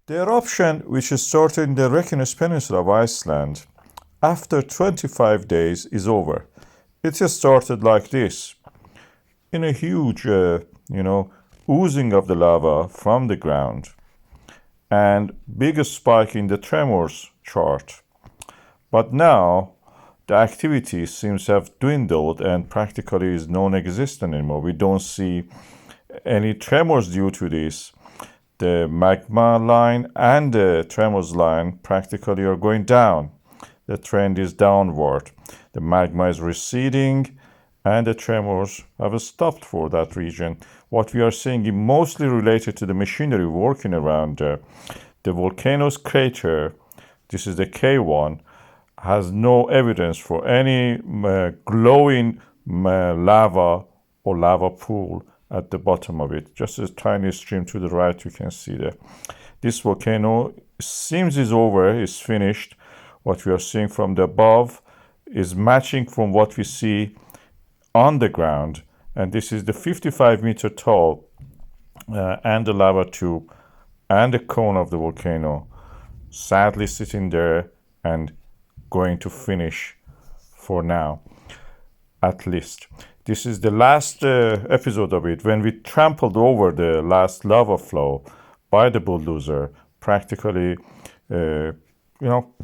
The eruption, which started in the Reykjanes Peninsula of Iceland, after 25 days is over. It just started like this, in a huge, oozing of the lava from the ground, and biggest spike in the Tremors chart. But now, the activity seems to have dwindled and practically is non-existent anymore. We don't see any tremors due to this. The magma line and the tremors line practically are going down. The trend is downward. The magma is receding and the tremors have stopped for that region. What we are seeing is mostly related to the machinery working around the volcano's crater. This is the KayOne, has no evidence for any glowing lava or lava pool at the bottom of it. Just a tiny stream to the right, you can see there. This volcano seems is over, is finished. What we are seeing from the above is matching from what we see on the ground. And this is the 55-meter tall and the lava tube and the cone of the volcano sadly sitting there and going to finish for now, at least. This is the last episode of it, when we trampled over the last lava flow by the bulldozer, practically,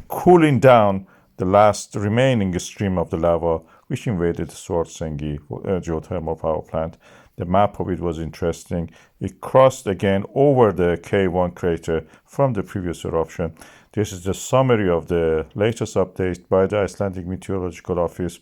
cooling down the last remaining stream of the lava, which invaded the Svartsengi geothermal power plant. The map of it was interesting. It crossed again over the KayOne crater from the previous eruption. This is the summary of the latest update by the Icelandic Meteorological Office.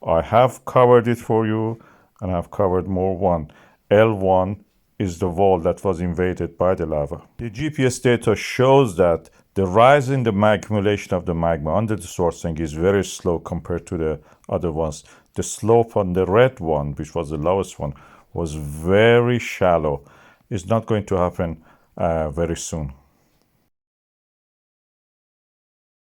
I have covered it for you, and I've covered more one. L1 is the wall that was invaded by the lava. The GPS data shows that the rise in the accumulation of the magma under the Svartsengi is very slow compared to the other ones. The slope on the red one, which was the lowest one, was very shallow. It's not going to happen very soon.